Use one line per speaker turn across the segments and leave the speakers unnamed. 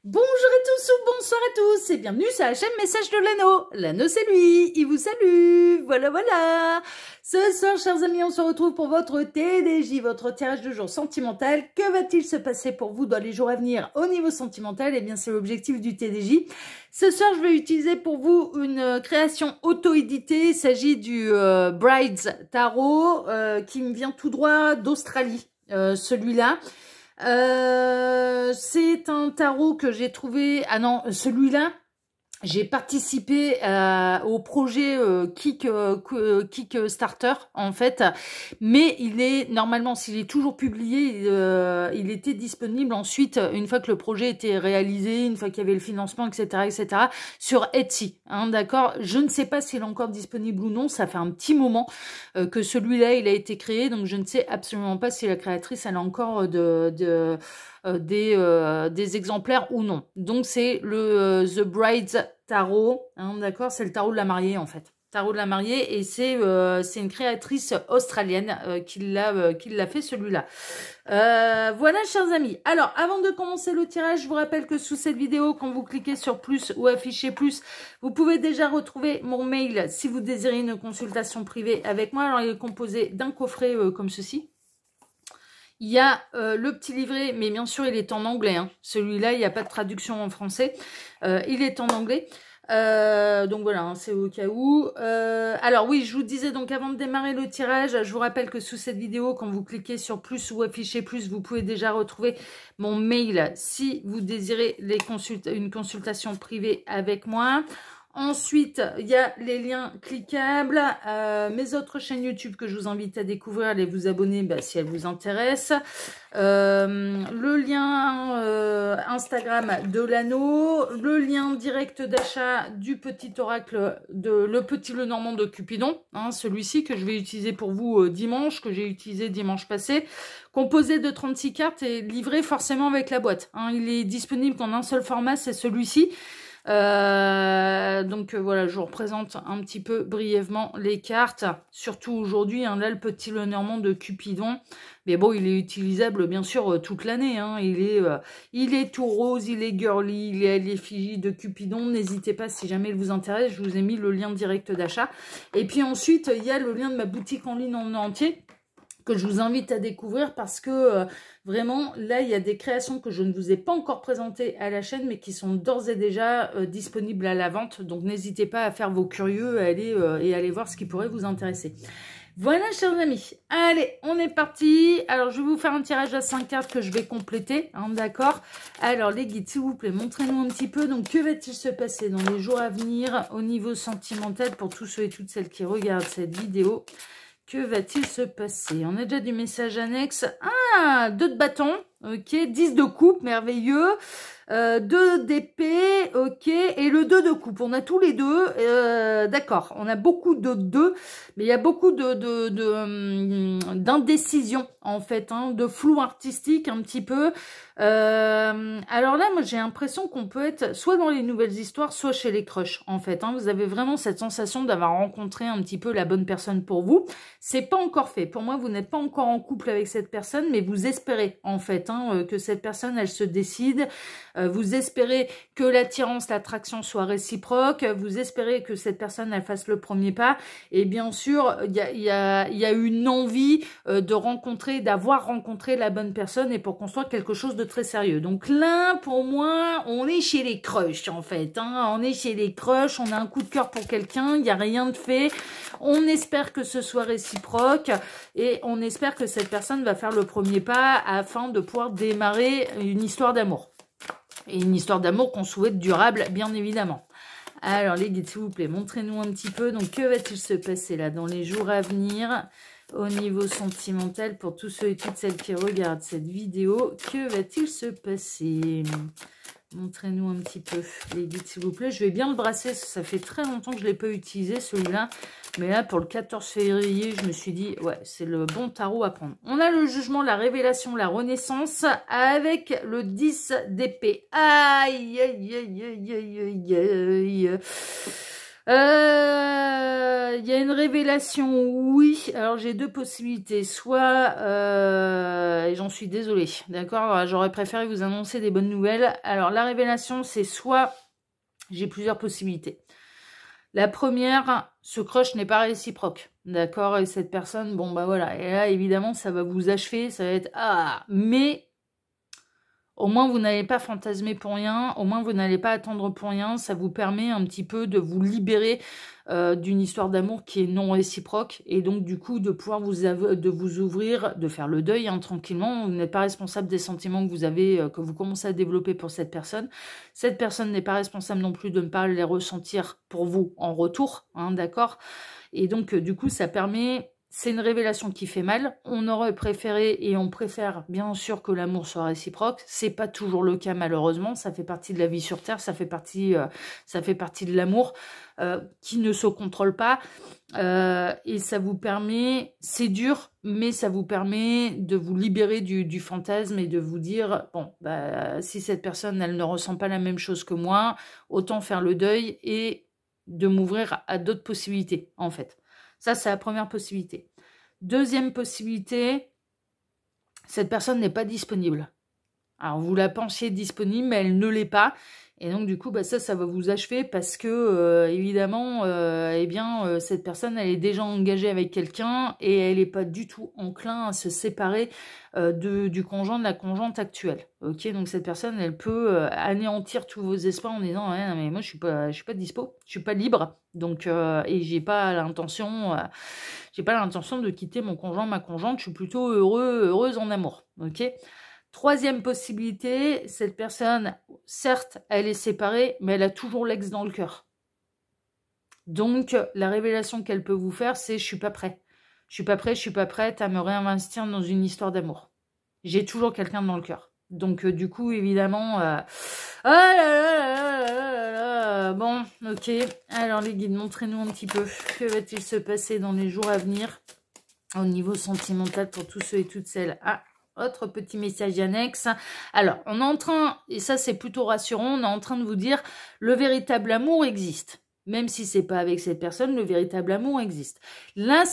Bonjour à tous ou bonsoir à tous et bienvenue sur la chaîne Message de l'Anneau. L'Anneau c'est lui, il vous salue, voilà. Ce soir chers amis, on se retrouve pour votre TDJ, votre tirage de jour sentimental. Que va-t-il se passer pour vous dans les jours à venir au niveau sentimental? Eh bien c'est l'objectif du TDJ. Ce soir je vais utiliser pour vous une création auto-éditée. Il s'agit du Brides Tarot qui me vient tout droit d'Australie, celui-là. C'est un tarot que j'ai trouvé... Ah non, celui-là, j'ai participé au projet Kickstarter en fait, mais il est normalement, s'il est toujours publié, il était disponible ensuite une fois que le projet était réalisé, une fois qu'il y avait le financement, etc., sur Etsy. Hein, d'accord. Je ne sais pas s'il est encore disponible ou non. Ça fait un petit moment que celui-là il a été créé, donc je ne sais absolument pas si la créatrice elle a encore des exemplaires ou non. Donc c'est le The Brides Tarot, hein, d'accord, c'est le tarot de la mariée en fait. Tarot de la mariée, et c'est une créatrice australienne qui l'a fait celui-là. Voilà chers amis. Alors avant de commencer le tirage, je vous rappelle que sous cette vidéo, quand vous cliquez sur plus ou afficher plus, vous pouvez déjà retrouver mon mail si vous désirez une consultation privée avec moi. Alors il est composé d'un coffret comme ceci. Il y a le petit livret, mais bien sûr, il est en anglais. Hein. Celui-là, il n'y a pas de traduction en français. Il est en anglais. Donc voilà, hein, c'est au cas où. Alors oui, je vous disais donc avant de démarrer le tirage, je vous rappelle que sous cette vidéo, quand vous cliquez sur plus ou afficher plus, vous pouvez déjà retrouver mon mail si vous désirez une consultation privée avec moi. Ensuite, il y a les liens cliquables, mes autres chaînes YouTube que je vous invite à découvrir, allez vous abonner si elles vous intéressent. Le lien Instagram de l'anneau, le lien direct d'achat du petit oracle, le Normand de Cupidon, hein, celui-ci que je vais utiliser pour vous dimanche, que j'ai utilisé dimanche passé, composé de 36 cartes et livré forcément avec la boîte. Hein, il est disponible qu'en un seul format, c'est celui-ci. Donc voilà, je vous représente un petit peu brièvement les cartes, surtout aujourd'hui, hein, là le petit Lenormand de Cupidon, mais bon il est utilisable bien sûr toute l'année, hein, il est tout rose, il est girly, il est à l'effigie de Cupidon, n'hésitez pas si jamais il vous intéresse, je vous ai mis le lien direct d'achat, et puis ensuite il y a le lien de ma boutique en ligne en entier, que je vous invite à découvrir parce que vraiment, là, il y a des créations que je ne vous ai pas encore présentées à la chaîne, mais qui sont d'ores et déjà disponibles à la vente. Donc, n'hésitez pas à faire vos curieux à aller, et aller voir ce qui pourrait vous intéresser. Voilà, chers amis. Allez, on est parti. Alors, je vais vous faire un tirage à 5 cartes que je vais compléter, hein, d'accord. Alors, les guides, s'il vous plaît, montrez-nous un petit peu. Donc, que va-t-il se passer dans les jours à venir au niveau sentimental pour tous ceux et toutes celles qui regardent cette vidéo? Que va-t-il se passer? On a déjà du message annexe. Ah, 2 de bâton. Ok, 10 de coupe, merveilleux. 2 d'épée, ok. Et le 2 de coupe. On a tous les deux. D'accord. On a beaucoup de 2. Mais il y a beaucoup d'indécision, en fait. Hein, de flou artistique, un petit peu. Alors là, moi, j'ai l'impression qu'on peut être soit dans les nouvelles histoires, soit chez les crushs, en fait. Hein, vous avez vraiment cette sensation d'avoir rencontré un petit peu la bonne personne pour vous. C'est pas encore fait. Pour moi, vous n'êtes pas encore en couple avec cette personne, mais vous espérez, en fait, hein, que cette personne, elle se décide. Vous espérez que l'attirance, l'attraction soit réciproque. Vous espérez que cette personne, elle fasse le premier pas. Et bien sûr, il y a une envie de rencontrer, d'avoir rencontré la bonne personne et pour construire quelque chose de très sérieux. Donc là, pour moi, on est chez les crushs, en fait. Hein. On est chez les crushs, on a un coup de cœur pour quelqu'un, il n'y a rien de fait. On espère que ce soit réciproque et on espère que cette personne va faire le premier pas afin de pouvoir démarrer une histoire d'amour. Et une histoire d'amour qu'on souhaite durable, bien évidemment. Alors les guides, s'il vous plaît, montrez-nous un petit peu. Donc que va-t-il se passer là dans les jours à venir au niveau sentimental pour tous ceux et toutes celles qui regardent cette vidéo? Que va-t-il se passer? Montrez-nous un petit peu les guides, s'il vous plaît. Je vais bien le brasser, ça fait très longtemps que je ne l'ai pas utilisé, celui-là. Mais là, pour le 14 février, je me suis dit, ouais, c'est le bon tarot à prendre. On a le jugement, la révélation, la renaissance, avec le 10 d'épée. Aïe, aïe, aïe, aïe, aïe, aïe, aïe. Il y a une révélation, oui. Alors, j'ai deux possibilités. Soit, et j'en suis désolée, d'accord? J'aurais préféré vous annoncer des bonnes nouvelles. Alors, la révélation, c'est soit, j'ai plusieurs possibilités. La première, ce crush n'est pas réciproque, d'accord? Et cette personne, bon, bah voilà. Et là, évidemment, ça va vous achever, ça va être, ah, mais... Au moins, vous n'allez pas fantasmer pour rien. Au moins, vous n'allez pas attendre pour rien. Ça vous permet un petit peu de vous libérer d'une histoire d'amour qui est non réciproque. Et donc, du coup, de pouvoir de vous ouvrir, de faire le deuil tranquillement. Vous n'êtes pas responsable des sentiments que vous avez, que vous commencez à développer pour cette personne. Cette personne n'est pas responsable non plus de ne pas les ressentir pour vous en retour. Hein, d'accord? Et donc, du coup, ça permet... C'est une révélation qui fait mal. On aurait préféré et on préfère bien sûr que l'amour soit réciproque. C'est pas toujours le cas malheureusement. Ça fait partie de la vie sur Terre. Ça fait partie de l'amour qui ne se contrôle pas. Et ça vous permet, c'est dur, mais ça vous permet de vous libérer du fantasme et de vous dire, bon, bah, si cette personne, elle ne ressent pas la même chose que moi, autant faire le deuil et de m'ouvrir à d'autres possibilités en fait. Ça, c'est la première possibilité. Deuxième possibilité, cette personne n'est pas disponible. Alors, vous la pensiez disponible, mais elle ne l'est pas. Et donc, du coup, bah, ça va vous achever parce que, évidemment, cette personne, elle est déjà engagée avec quelqu'un et elle n'est pas du tout enclin à se séparer du conjoint, de la conjointe actuelle. Ok, donc cette personne, elle peut anéantir tous vos espoirs en disant, ouais, non, mais moi, je suis pas dispo, je suis pas libre, donc et j'ai pas l'intention de quitter mon conjoint, ma conjointe. Je suis plutôt heureuse en amour. Ok. Troisième possibilité, cette personne, certes, elle est séparée, mais elle a toujours l'ex dans le cœur. Donc, la révélation qu'elle peut vous faire, c'est « je suis pas prêt. Je suis pas prêt, je suis pas prête à me réinvestir dans une histoire d'amour. J'ai toujours quelqu'un dans le cœur. » Donc, du coup, évidemment... Ah là là là là là. Bon, ok. Alors, les guides, montrez-nous un petit peu. Que va-t-il se passer dans les jours à venir au niveau sentimental pour tous ceux et toutes celles... Ah, autre petit message annexe. Alors, on est en train, et ça c'est plutôt rassurant, on est en train de vous dire, le véritable amour existe. Même si c'est pas avec cette personne, le véritable amour existe. Là,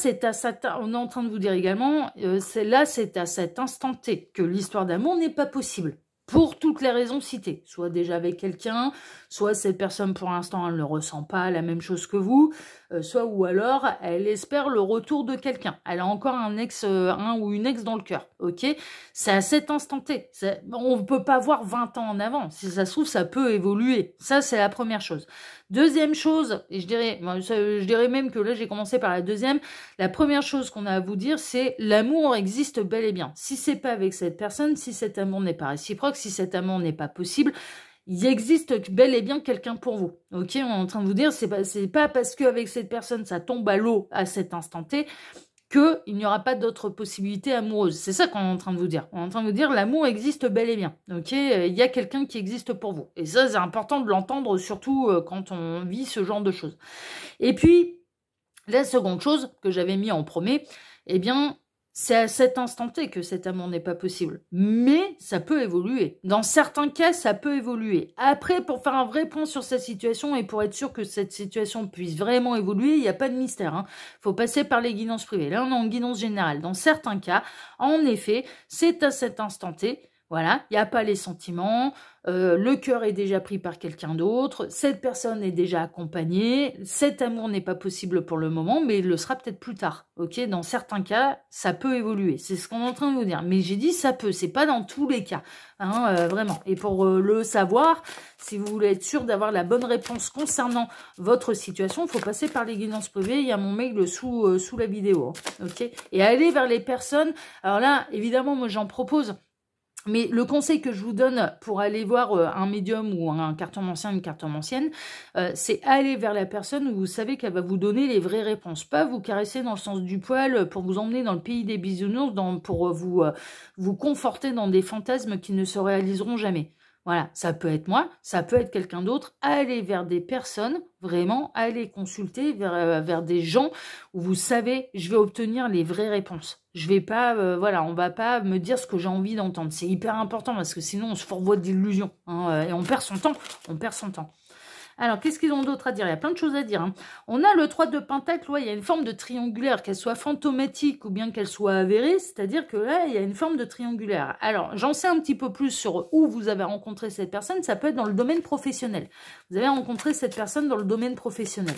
on est en train de vous dire également, c'est à cet instant T que l'histoire d'amour n'est pas possible. Pour toutes les raisons citées. Soit déjà avec quelqu'un, soit cette personne pour l'instant elle ne ressent pas la même chose que vous, soit ou alors elle espère le retour de quelqu'un. Elle a encore un ou une ex dans le cœur. Ok, c'est à cet instant T. On ne peut pas voir 20 ans en avant. Si ça se trouve, ça peut évoluer. Ça, c'est la première chose. Deuxième chose, et je dirais même que là j'ai commencé par la deuxième. La première chose qu'on a à vous dire, c'est l'amour existe bel et bien. Si c'est pas avec cette personne, si cet amour n'est pas réciproque, si cet amour n'est pas possible, il existe bel et bien quelqu'un pour vous. Ok, on est en train de vous dire, c'est pas parce qu'avec cette personne ça tombe à l'eau à cet instant T qu'il n'y aura pas d'autres possibilités amoureuses. C'est ça qu'on est en train de vous dire. On est en train de vous dire, l'amour existe bel et bien. Ok, il y a quelqu'un qui existe pour vous. Et ça, c'est important de l'entendre, surtout quand on vit ce genre de choses. Et puis, la seconde chose que j'avais mis en premier, eh bien, c'est à cet instant T que cet amour n'est pas possible. Mais ça peut évoluer. Dans certains cas, ça peut évoluer. Après, pour faire un vrai point sur cette situation et pour être sûr que cette situation puisse vraiment évoluer, il n'y a pas de mystère. Hein. Faut passer par les guidances privées. Là, on est en guidance générale. Dans certains cas, en effet, c'est à cet instant T. Voilà, il n'y a pas les sentiments, le cœur est déjà pris par quelqu'un d'autre, cette personne est déjà accompagnée, cet amour n'est pas possible pour le moment, mais il le sera peut-être plus tard. Ok, dans certains cas, ça peut évoluer. C'est ce qu'on est en train de vous dire. Mais j'ai dit ça peut, c'est pas dans tous les cas, hein, vraiment. Et pour le savoir, si vous voulez être sûr d'avoir la bonne réponse concernant votre situation, il faut passer par les guidances privées. Il y a mon mail sous la vidéo. Hein, ok, et aller vers les personnes. Alors là, évidemment, moi j'en propose. Mais le conseil que je vous donne pour aller voir un médium ou un cartomancien, une cartomancienne, c'est aller vers la personne où vous savez qu'elle va vous donner les vraies réponses. Pas vous caresser dans le sens du poil pour vous emmener dans le pays des bisounours, pour vous conforter dans des fantasmes qui ne se réaliseront jamais. Voilà, ça peut être moi, ça peut être quelqu'un d'autre. Allez vers des personnes, vraiment, allez consulter vers des gens où vous savez, je vais obtenir les vraies réponses. Je vais pas, voilà, on va pas me dire ce que j'ai envie d'entendre. C'est hyper important parce que sinon on se fourvoie d'illusions hein, et on perd son temps. Alors, qu'est-ce qu'ils ont d'autre à dire? Il y a plein de choses à dire. Hein. On a le 3 de Pentacle, ouais, il y a une forme de triangulaire, qu'elle soit fantomatique ou bien qu'elle soit avérée, c'est-à-dire que là, il y a une forme de triangulaire. Alors, j'en sais un petit peu plus sur où vous avez rencontré cette personne, ça peut être dans le domaine professionnel. Vous avez rencontré cette personne dans le domaine professionnel.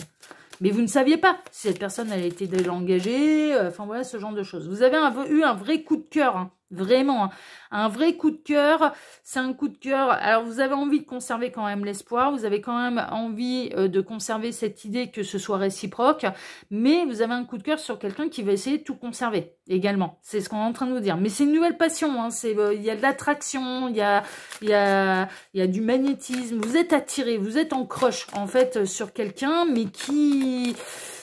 Mais vous ne saviez pas si cette personne, elle était déjà engagée, enfin voilà, ce genre de choses. Vous avez eu un vrai coup de cœur, hein, vraiment, hein, un vrai coup de cœur. C'est un coup de cœur. Alors, vous avez envie de conserver quand même l'espoir, vous avez quand même envie de conserver cette idée que ce soit réciproque, mais vous avez un coup de cœur sur quelqu'un qui va essayer de tout conserver également. C'est ce qu'on est en train de vous dire. Mais c'est une nouvelle passion, hein, il y a de l'attraction, il y a du magnétisme, vous êtes attiré, vous êtes en crush, en fait, sur quelqu'un, mais qui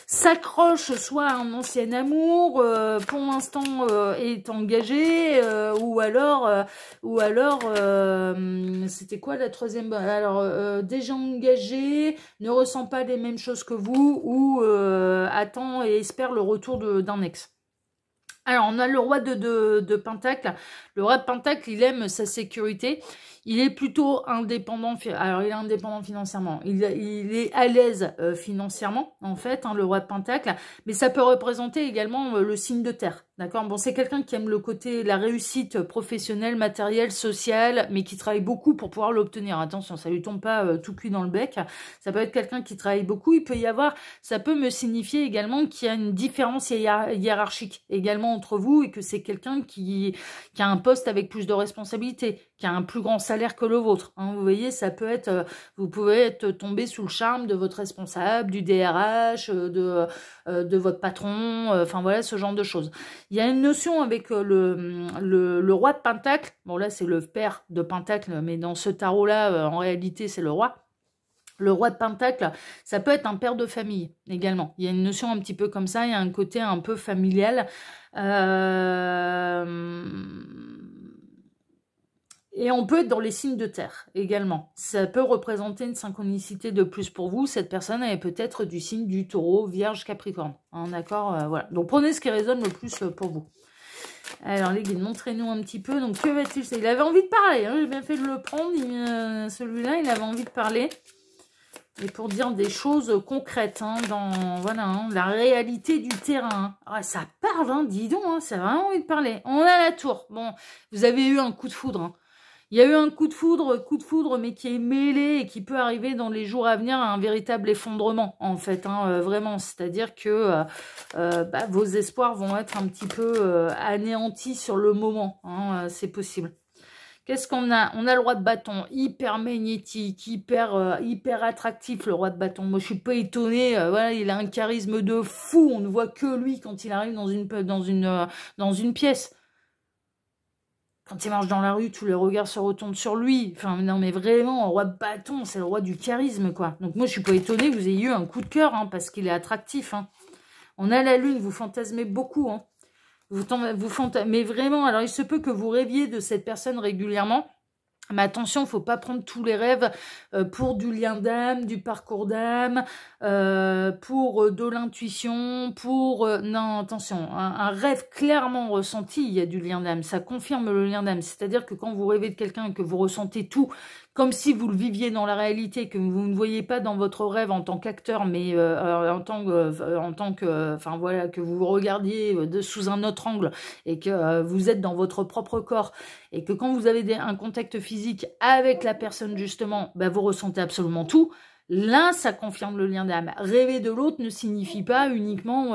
s'accroche soit à un ancien amour, pour l'instant est engagé, ou alors c'était quoi la troisième? Alors déjà engagé, ne ressent pas les mêmes choses que vous, ou attend et espère le retour d'un ex. Alors, on a le roi de Pentacle. Le roi de Pentacle, il aime sa sécurité. Il est plutôt indépendant. Alors, il est indépendant financièrement. Il est à l'aise financièrement, en fait, hein, le roi de Pentacle. Mais ça peut représenter également le signe de terre. D'accord? Bon, c'est quelqu'un qui aime le côté, la réussite professionnelle, matérielle, sociale, mais qui travaille beaucoup pour pouvoir l'obtenir. Attention, ça lui tombe pas tout cuit dans le bec. Ça peut être quelqu'un qui travaille beaucoup. Il peut y avoir, ça peut me signifier également qu'il y a une différence hiérarchique également entre vous et que c'est quelqu'un qui a un poste avec plus de responsabilités, qui a un plus grand salaire que le vôtre. Hein, vous voyez, ça peut être, vous pouvez être tombé sous le charme de votre responsable, du DRH, de votre patron, enfin voilà, ce genre de choses. Il y a une notion avec le roi de Pentacle. Bon, là, c'est le père de Pentacle, mais dans ce tarot-là, en réalité, c'est le roi. Le roi de Pentacle, ça peut être un père de famille également. Il y a une notion un petit peu comme ça, il y a un côté un peu familial. Et on peut être dans les signes de terre également. Ça peut représenter une synchronicité de plus pour vous. Cette personne est peut-être du signe du taureau, vierge, capricorne. Hein, d'accord, voilà. Donc prenez ce qui résonne le plus pour vous. Alors les guides, montrez-nous un petit peu. Donc que va-t-il? Il avait envie de parler. Hein, j'ai bien fait de le prendre. Celui-là, il avait envie de parler. Et pour dire des choses concrètes, hein, dans voilà, hein, la réalité du terrain. Ah, ça parle, hein, dis donc, hein, ça a vraiment envie de parler. On a la tour. Bon, vous avez eu un coup de foudre. Hein. Il y a eu un coup de foudre, mais qui est mêlé et qui peut arriver dans les jours à venir à un véritable effondrement, en fait, hein, vraiment. C'est-à-dire que vos espoirs vont être un petit peu anéantis sur le moment. Hein, c'est possible. Qu'est-ce qu'on a? On a le roi de bâton, hyper magnétique, hyper attractif, le roi de bâton. Moi, je suis pas étonnée. Voilà, il a un charisme de fou. On ne voit que lui quand il arrive dans une pièce. Quand il marche dans la rue, tous les regards se retournent sur lui. Enfin, non, mais vraiment, le roi de bâton, c'est le roi du charisme, quoi. Donc, moi, je suis pas étonnée que vous ayez eu un coup de cœur, hein, parce qu'il est attractif. Hein. On a la lune, vous fantasmez beaucoup, hein. Mais vraiment, alors il se peut que vous rêviez de cette personne régulièrement. Mais attention, il ne faut pas prendre tous les rêves pour du lien d'âme, du parcours d'âme, pour de l'intuition, pour... non, attention, un rêve clairement ressenti, il y a du lien d'âme. Ça confirme le lien d'âme. C'est-à-dire que quand vous rêvez de quelqu'un et que vous ressentez tout, comme si vous le viviez dans la réalité, que vous ne voyez pas dans votre rêve en tant qu'acteur, mais en tant que, enfin voilà, que vous regardiez sous un autre angle et que vous êtes dans votre propre corps et que quand vous avez un contact physique avec la personne justement, bah, vous ressentez absolument tout. Là, ça confirme le lien d'âme. Rêver de l'autre ne signifie pas uniquement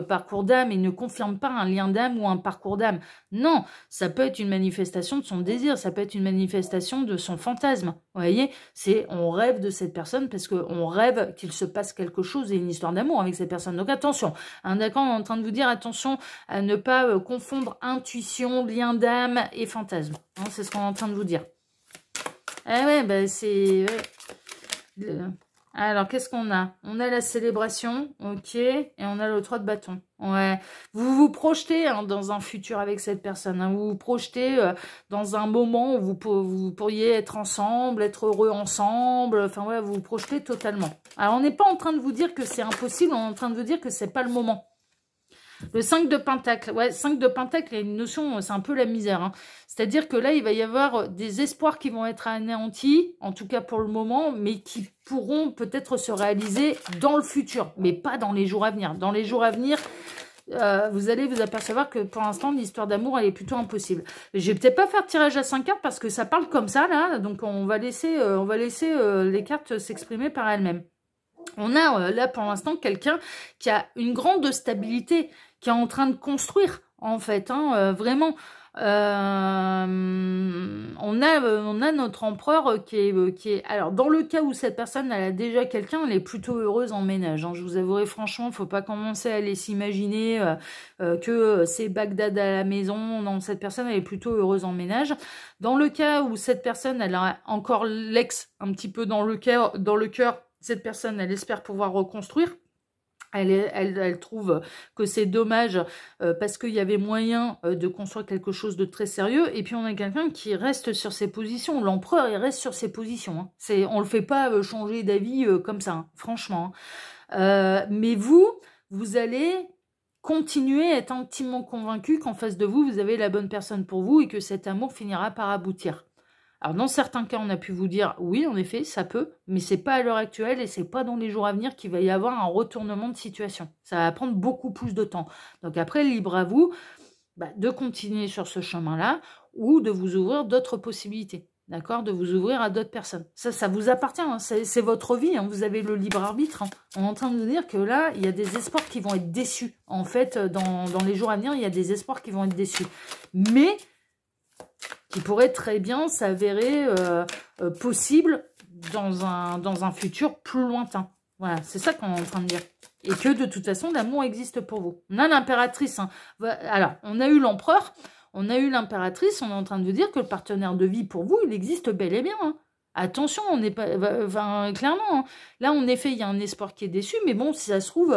parcours d'âme et ne confirme pas un lien d'âme ou un parcours d'âme. Non, ça peut être une manifestation de son désir, ça peut être une manifestation de son fantasme. Vous voyez, on rêve de cette personne parce qu'on rêve qu'il se passe quelque chose et une histoire d'amour avec cette personne. Donc attention, hein, d'accord, on est en train de vous dire attention à ne pas confondre intuition, lien d'âme et fantasme. Hein, c'est ce qu'on est en train de vous dire. Eh ouais, bah c'est... Ouais. Alors, qu'est-ce qu'on a? On a la célébration, ok, et on a le 3 de bâton. Ouais, vous vous projetez hein, dans un futur avec cette personne. Hein. Vous vous projetez dans un moment où vous pourriez être ensemble, être heureux ensemble. Enfin, ouais, vous vous projetez totalement. Alors, on n'est pas en train de vous dire que c'est impossible, on est en train de vous dire que c'est pas le moment. Le 5 de Pentacle. Ouais, 5 de Pentacle, il y a une notion, c'est un peu la misère. Hein. C'est-à-dire que là, il va y avoir des espoirs qui vont être anéantis, en tout cas pour le moment, mais qui pourront peut-être se réaliser dans le futur, mais pas dans les jours à venir. Dans les jours à venir, vous allez vous apercevoir que pour l'instant, l'histoire d'amour, elle est plutôt impossible. Je vais peut-être pas faire tirage à 5 cartes parce que ça parle comme ça, là. Donc, on va laisser les cartes s'exprimer par elles-mêmes. On a là, pour l'instant, quelqu'un qui a une grande stabilité, qui est en train de construire, en fait, hein, vraiment. On a notre empereur qui est... Alors, dans le cas où cette personne elle a déjà quelqu'un, elle est plutôt heureuse en ménage. Hein. Je vous avouerai franchement, il ne faut pas commencer à aller s'imaginer que c'est Bagdad à la maison. Non, cette personne, elle est plutôt heureuse en ménage. Dans le cas où cette personne, elle a encore l'ex un petit peu dans le cœur, cette personne, elle espère pouvoir reconstruire. Elle trouve que c'est dommage parce qu'il y avait moyen de construire quelque chose de très sérieux. Et puis, on a quelqu'un qui reste sur ses positions. L'empereur, il reste sur ses positions. Hein. On ne le fait pas changer d'avis comme ça, hein, franchement. Mais vous allez continuer à être intimement convaincu qu'en face de vous, vous avez la bonne personne pour vous et que cet amour finira par aboutir. Alors, dans certains cas, on a pu vous dire, oui, en effet, ça peut, mais c'est pas à l'heure actuelle et c'est pas dans les jours à venir qu'il va y avoir un retournement de situation. Ça va prendre beaucoup plus de temps. Donc après, libre à vous de continuer sur ce chemin-là ou de vous ouvrir d'autres possibilités, d'accord? De vous ouvrir à d'autres personnes. Ça vous appartient, hein, c'est votre vie, hein, vous avez le libre arbitre. Hein. On est en train de vous dire que là, il y a des espoirs qui vont être déçus. En fait, dans les jours à venir, il y a des espoirs qui vont être déçus. Mais... qui pourrait très bien s'avérer possible dans un futur plus lointain. Voilà, c'est ça qu'on est en train de dire. Et que de toute façon, l'amour existe pour vous. On a l'impératrice. Hein. Alors, on a eu l'empereur, on a eu l'impératrice, on est en train de vous dire que le partenaire de vie pour vous, il existe bel et bien. Hein. Attention, on n'est pas... Enfin, clairement, hein. Là, en effet, il y a un espoir qui est déçu, mais bon, si ça se trouve,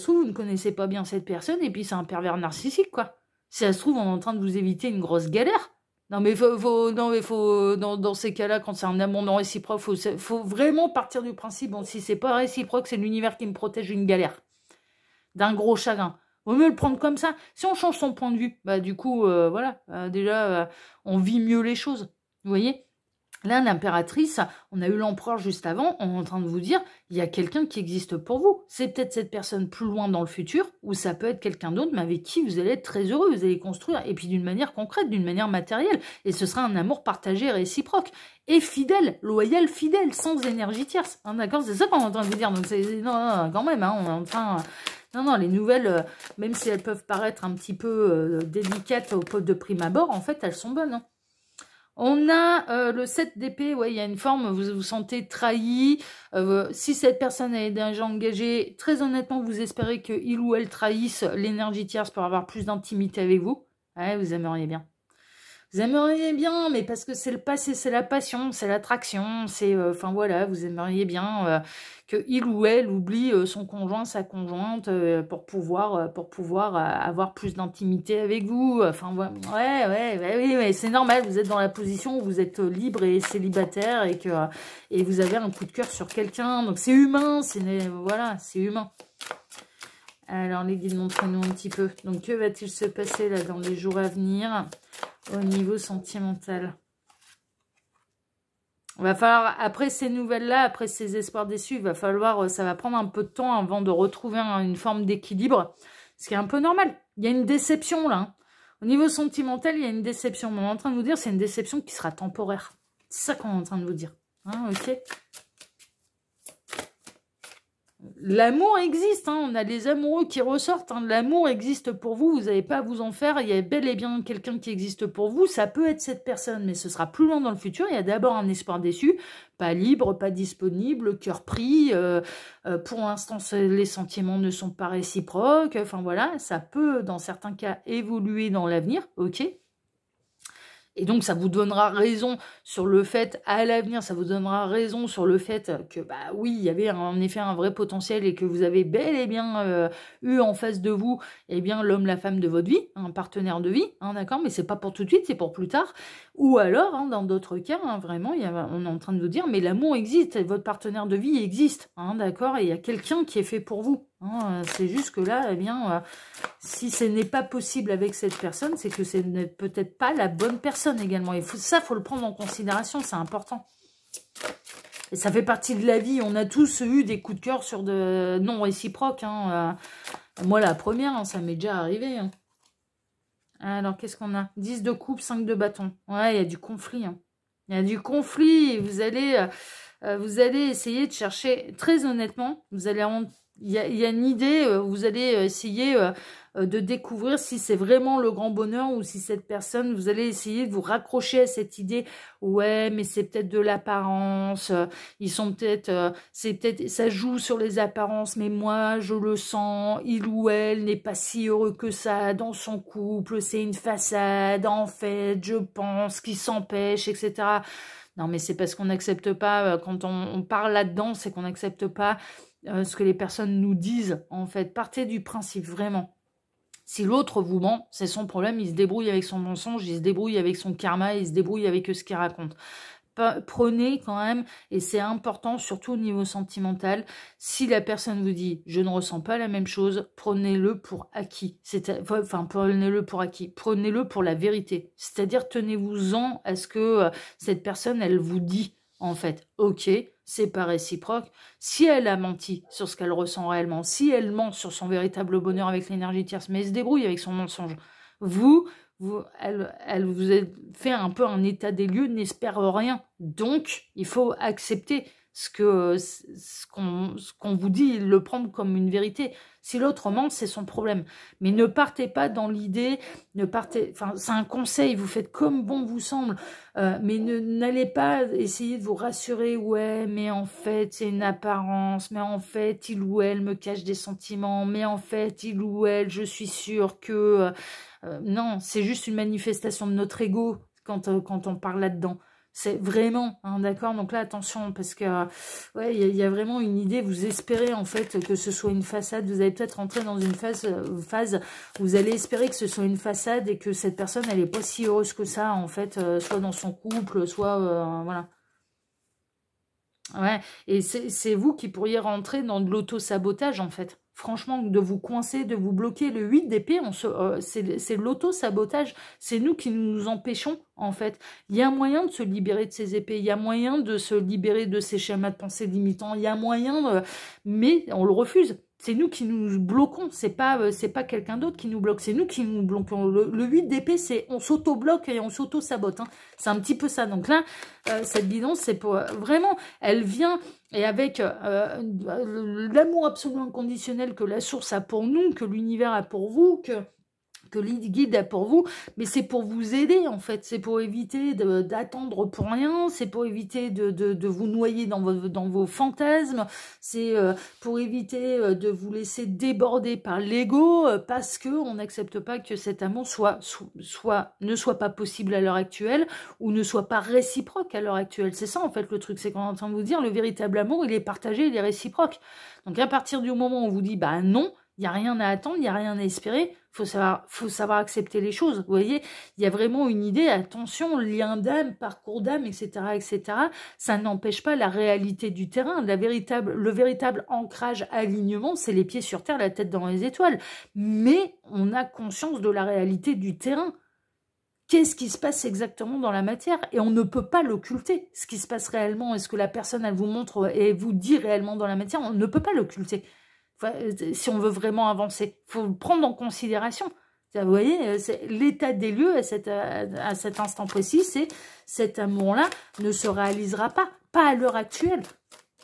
vous ne connaissez pas bien cette personne, et puis c'est un pervers narcissique, quoi. Si ça se trouve, on est en train de vous éviter une grosse galère. Non, mais dans ces cas-là, quand c'est un amour non réciproque, faut vraiment partir du principe, bon, si c'est pas réciproque, c'est l'univers qui me protège d'une galère, d'un gros chagrin. Vaut mieux le prendre comme ça. Si on change son point de vue, du coup, voilà, déjà, on vit mieux les choses. Vous voyez ? Là, l'impératrice, on a eu l'empereur juste avant, on est en train de vous dire, il y a quelqu'un qui existe pour vous. C'est peut-être cette personne plus loin dans le futur, ou ça peut être quelqu'un d'autre, mais avec qui vous allez être très heureux, vous allez construire, et puis d'une manière concrète, d'une manière matérielle. Et ce sera un amour partagé, réciproque, et fidèle, loyal, fidèle, sans énergie tierce. Hein, d'accord, c'est ça qu'on est en train de vous dire. Donc, non, quand même, hein, on est en train... Non, les nouvelles, même si elles peuvent paraître un petit peu délicates de prime abord, en fait, elles sont bonnes, hein. On a le 7 d'épée, ouais, il y a une forme, vous vous sentez trahi. Si cette personne est déjà engagée, très honnêtement, vous espérez qu'il ou elle trahisse l'énergie tierce pour avoir plus d'intimité avec vous. Ouais, vous aimeriez bien. Vous aimeriez bien, mais parce que c'est le passé, c'est la passion, c'est l'attraction, c'est... Enfin voilà, vous aimeriez bien qu'il ou elle oublie son conjoint, sa conjointe, pour pouvoir avoir plus d'intimité avec vous. Enfin, oui, c'est normal, vous êtes dans la position où vous êtes libre et célibataire et vous avez un coup de cœur sur quelqu'un. Donc c'est humain, voilà, c'est humain. Alors les guides, montrez-nous un petit peu. Donc que va-t-il se passer là dans les jours à venir au niveau sentimental? Il va falloir, après ces nouvelles-là, après ces espoirs déçus, il va falloir, ça va prendre un peu de temps avant de retrouver une forme d'équilibre, ce qui est un peu normal. Il y a une déception là. Hein. Au niveau sentimental, il y a une déception. On est en train de vous dire, c'est une déception qui sera temporaire. C'est ça qu'on est en train de vous dire. Hein, ok. L'amour existe, hein, on a les amoureux qui ressortent, hein, l'amour existe pour vous, vous n'avez pas à vous en faire, il y a bel et bien quelqu'un qui existe pour vous, ça peut être cette personne, mais ce sera plus loin dans le futur, il y a d'abord un espoir déçu, pas libre, pas disponible, cœur pris, pour l'instant les sentiments ne sont pas réciproques, enfin voilà, ça peut dans certains cas évoluer dans l'avenir, ok. Et donc, ça vous donnera raison sur le fait, à l'avenir, ça vous donnera raison sur le fait que, oui, il y avait en effet un vrai potentiel et que vous avez bel et bien eu en face de vous, eh bien, l'homme, la femme de votre vie, un partenaire de vie, hein, d'accord, mais c'est pas pour tout de suite, c'est pour plus tard. Ou alors, hein, dans d'autres cas, hein, vraiment, on est en train de vous dire, mais l'amour existe, votre partenaire de vie existe, hein, d'accord, et il y a quelqu'un qui est fait pour vous. Hein. C'est juste que là, eh bien, si ce n'est pas possible avec cette personne, c'est que ce n'est peut-être pas la bonne personne également. Et ça, faut le prendre en considération, c'est important. Et ça fait partie de la vie. On a tous eu des coups de cœur sur de non réciproques. Hein. Moi, la première, hein, ça m'est déjà arrivé. Hein. Alors, qu'est-ce qu'on a? 10 de coupe, 5 de bâton. Ouais, il y a du conflit. Hein. Il y a du conflit. Vous allez essayer de chercher, très honnêtement, il y a une idée, vous allez essayer de découvrir si c'est vraiment le grand bonheur ou si cette personne, vous allez essayer de vous raccrocher à cette idée. Ouais, mais c'est peut-être de l'apparence. Ils sont peut-être, ça joue sur les apparences, mais moi, je le sens. Il ou elle n'est pas si heureux que ça dans son couple. C'est une façade, en fait, je pense, qui s'empêche, etc. Non, mais c'est parce qu'on n'accepte pas, quand on parle là-dedans, c'est qu'on n'accepte pas ce que les personnes nous disent, en fait. Partez du principe, vraiment. Si l'autre vous ment, c'est son problème, il se débrouille avec son mensonge, il se débrouille avec son karma, il se débrouille avec ce qu'il raconte. Prenez quand même, et c'est important, surtout au niveau sentimental, si la personne vous dit « je ne ressens pas la même chose », prenez-le pour acquis. Prenez-le pour acquis. Prenez-le pour la vérité. C'est-à-dire, tenez-vous-en à ce que cette personne, elle vous dit, en fait. Ok, c'est pas réciproque. Si elle a menti sur ce qu'elle ressent réellement, si elle ment sur son véritable bonheur avec l'énergie tierce, mais elle se débrouille avec son mensonge, elle vous a fait un peu un état des lieux, n'espère rien. Donc, il faut accepter ce qu'on vous dit, le prendre comme une vérité. Si l'autre ment, c'est son problème. Mais ne partez pas dans l'idée, c'est un conseil, vous faites comme bon vous semble, mais n'allez pas essayer de vous rassurer, ouais, mais en fait, c'est une apparence, mais en fait, il ou elle me cache des sentiments, mais en fait, il ou elle, je suis sûre que... non, c'est juste une manifestation de notre ego quand on parle là-dedans. C'est vraiment, hein, d'accord? Donc là, attention, parce que ouais, il y a vraiment une idée, vous espérez en fait que ce soit une façade, vous allez peut-être rentrer dans une phase où vous allez espérer que ce soit une façade et que cette personne, elle n'est pas si heureuse que ça, en fait, soit dans son couple, soit, voilà. Ouais, et c'est vous qui pourriez rentrer dans de l'auto-sabotage, en fait. Franchement, de vous coincer, de vous bloquer. Le 8 d'épée, c'est l'auto-sabotage. C'est nous qui nous empêchons, en fait. Il y a moyen de se libérer de ces épées. Il y a moyen de se libérer de ces schémas de pensée limitants. Il y a moyen, mais on le refuse. C'est nous qui nous bloquons. C'est pas quelqu'un d'autre qui nous bloque. C'est nous qui nous bloquons. Le 8 d'épée, c'est on s'auto-bloque et on s'auto-sabote. Hein. C'est un petit peu ça. Donc là, cette guidance, c'est pour vraiment, elle vient... Et avec l'amour absolument inconditionnel que la source a pour nous, que l'univers a pour vous, que le guide a pour vous, mais c'est pour vous aider en fait, c'est pour éviter d'attendre pour rien, c'est pour éviter de vous noyer dans vos fantasmes, c'est pour éviter de vous laisser déborder par l'ego, parce que on n'accepte pas que cet amour ne soit pas possible à l'heure actuelle, ou ne soit pas réciproque à l'heure actuelle. C'est ça en fait le truc, c'est qu'on est en train de vous dire, le véritable amour, il est partagé, il est réciproque. Donc à partir du moment où on vous dit, bah non, il n'y a rien à attendre, il n'y a rien à espérer. Faut savoir accepter les choses. Vous voyez, il y a vraiment une idée, attention, lien d'âme, parcours d'âme, etc., etc. Ça n'empêche pas la réalité du terrain. Le véritable ancrage, alignement, c'est les pieds sur terre, la tête dans les étoiles. Mais on a conscience de la réalité du terrain. Qu'est-ce qui se passe exactement dans la matière? Et on ne peut pas l'occulter. Ce qui se passe réellement, et ce que la personne, elle vous montre et vous dit réellement dans la matière, on ne peut pas l'occulter. Si on veut vraiment avancer, il faut le prendre en considération. Vous voyez, l'état des lieux à cet instant précis, c'est cet amour-là ne se réalisera pas à l'heure actuelle.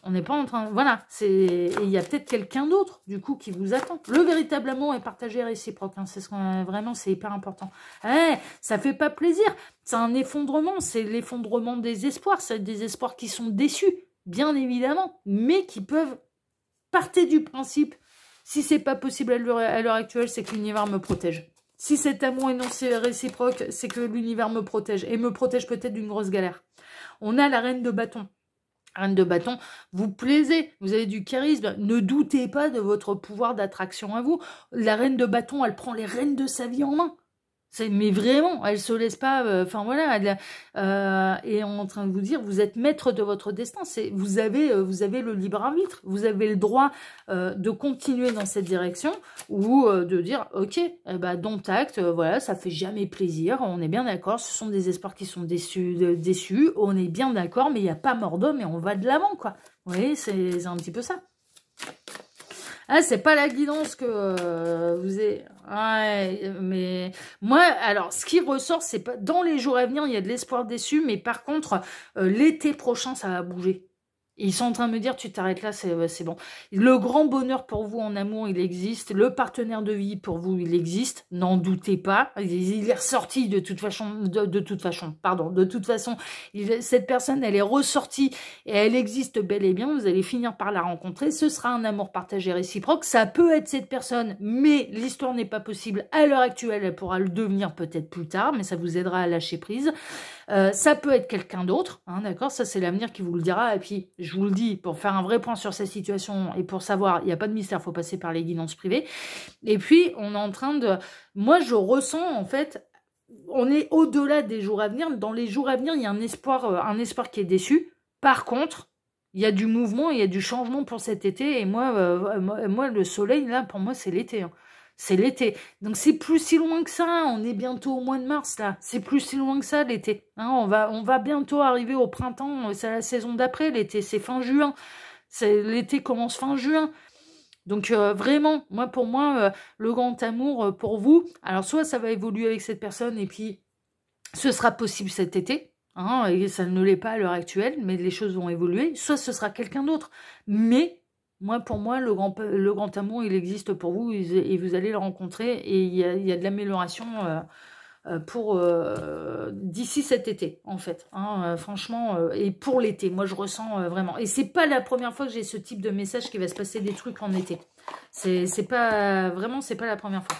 On n'est pas en train... Voilà, il y a peut-être quelqu'un d'autre, du coup, qui vous attend. Le véritable amour est partagé et réciproque. Hein, vraiment, c'est hyper important. Ça fait pas plaisir. C'est un effondrement. C'est l'effondrement des espoirs. C'est des espoirs qui sont déçus, bien évidemment, mais qui peuvent... Partez du principe, si c'est pas possible à l'heure actuelle, c'est que l'univers me protège. Si cet amour est non réciproque, c'est que l'univers me protège. Et me protège peut-être d'une grosse galère. On a la reine de bâton. Reine de bâton, vous plaisez, vous avez du charisme, ne doutez pas de votre pouvoir d'attraction à vous. La reine de bâton, elle prend les rênes de sa vie en main. Mais vraiment, elle se laisse pas. Enfin voilà, et on est en train de vous dire, vous êtes maître de votre destin. Vous avez le libre arbitre. Vous avez le droit de continuer dans cette direction ou de dire, ok, dont acte. Voilà, ça fait jamais plaisir. On est bien d'accord. Ce sont des espoirs qui sont déçus. On est bien d'accord, mais il n'y a pas mort d'homme et on va de l'avant, quoi. Vous voyez, c'est un petit peu ça. Ah, c'est pas la guidance que vous avez... Ouais, mais moi, alors, ce qui ressort, c'est pas... Dans les jours à venir, il y a de l'espoir déçu, mais par contre, l'été prochain, ça va bouger. Ils sont en train de me dire, tu t'arrêtes là, c'est bon. Le grand bonheur pour vous en amour, il existe. Le partenaire de vie pour vous, il existe. N'en doutez pas. Il est ressorti de toute façon, de toute façon, cette personne, elle est ressortie et elle existe bel et bien. Vous allez finir par la rencontrer. Ce sera un amour partagé réciproque. Ça peut être cette personne, mais l'histoire n'est pas possible à l'heure actuelle. Elle pourra le devenir peut-être plus tard, mais ça vous aidera à lâcher prise. Ça peut être quelqu'un d'autre, hein, d'accord? Ça, c'est l'avenir qui vous le dira. Et puis, je vous le dis, pour faire un vrai point sur cette situation et pour savoir, il n'y a pas de mystère, il faut passer par les guidances privées. Et puis, on est en train de... Moi, je ressens, en fait, on est au-delà des jours à venir. Dans les jours à venir, il y a un espoir qui est déçu. Par contre, il y a du mouvement, il y a du changement pour cet été. Et moi le soleil, là, pour moi, c'est l'été, hein. C'est l'été. Donc, c'est plus si loin que ça. On est bientôt au mois de mars, là. C'est plus si loin que ça, l'été. Hein, on va bientôt arriver au printemps. C'est la saison d'après, l'été. C'est fin juin. L'été commence fin juin. Donc, vraiment, pour moi, le grand amour pour vous, alors, soit ça va évoluer avec cette personne et puis ce sera possible cet été. Hein, et ça ne l'est pas à l'heure actuelle, mais les choses vont évoluer. Soit ce sera quelqu'un d'autre. Mais... pour moi, le grand amour, il existe pour vous et vous allez le rencontrer et il y a de l'amélioration pour d'ici cet été, en fait. Hein, franchement, et pour l'été, moi, je ressens vraiment. Et c'est pas la première fois que j'ai ce type de message qui va se passer des trucs en été. C'est pas la première fois.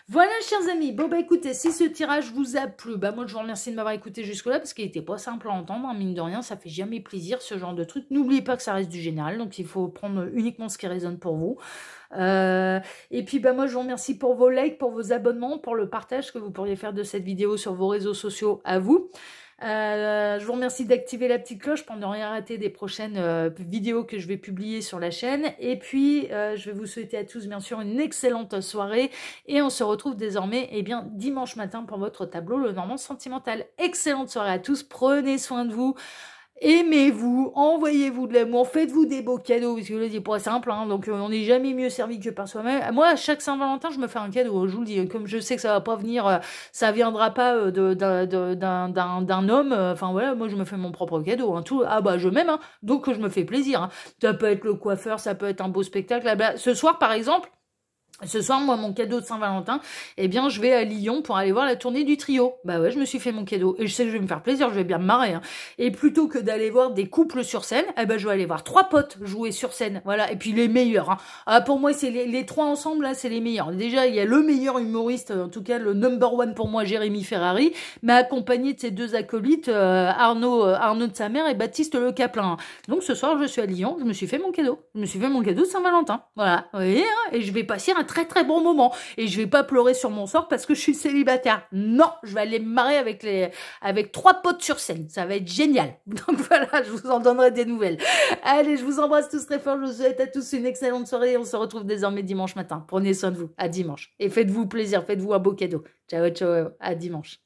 Voilà, chers amis. Bon, écoutez, si ce tirage vous a plu, moi, je vous remercie de m'avoir écouté jusque-là parce qu'il n'était pas simple à entendre, hein, mine de rien, ça fait jamais plaisir, ce genre de truc. N'oubliez pas que ça reste du général, donc il faut prendre uniquement ce qui résonne pour vous. Et puis, moi, je vous remercie pour vos likes, pour vos abonnements, pour le partage que vous pourriez faire de cette vidéo sur vos réseaux sociaux à vous. Je vous remercie d'activer la petite cloche pour ne rien rater des prochaines vidéos que je vais publier sur la chaîne. Et puis, je vais vous souhaiter à tous, bien sûr, une excellente soirée. Et on se retrouve désormais, dimanche matin pour votre tableau Le Normand Sentimental. Excellente soirée à tous. Prenez soin de vous. Aimez-vous, envoyez-vous de l'amour, faites-vous des beaux cadeaux, parce que là, c'est pas simple, hein, donc on n'est jamais mieux servi que par soi-même. Moi, à chaque Saint-Valentin, je me fais un cadeau, je vous le dis, comme je sais que ça va pas venir, ça viendra pas d'un homme, enfin voilà, moi je me fais mon propre cadeau, hein, je m'aime, hein, donc je me fais plaisir. Hein. Ça peut être le coiffeur, ça peut être un beau spectacle, ce soir par exemple, moi, mon cadeau de Saint-Valentin, je vais à Lyon pour aller voir la tournée du trio. Ouais, je me suis fait mon cadeau. Et je sais que je vais me faire plaisir, je vais bien me marrer. Hein. Et plutôt que d'aller voir des couples sur scène, je vais aller voir 3 potes jouer sur scène. Voilà, et puis les meilleurs. Hein. Pour moi, c'est les 3 ensemble, là, c'est les meilleurs. Déjà, il y a le meilleur humoriste, en tout cas, le number 1 pour moi, Jérémy Ferrari, mais accompagné de ses 2 acolytes, Arnaud de sa mère et Baptiste Le Caplin. Donc, ce soir, je suis à Lyon, je me suis fait mon cadeau. Je me suis fait mon cadeau de Saint-Valentin. Voilà, vous voyez, hein, et je vais passer un très très bon moment et je vais pas pleurer sur mon sort parce que je suis célibataire. Non, je vais aller me marrer avec 3 potes sur scène. Ça va être génial. Donc voilà, je vous en donnerai des nouvelles. Allez, je vous embrasse tous très fort. Je vous souhaite à tous une excellente soirée et on se retrouve désormais dimanche matin. Prenez soin de vous. À dimanche. Et faites-vous plaisir. Faites-vous un beau cadeau. Ciao, ciao. À dimanche.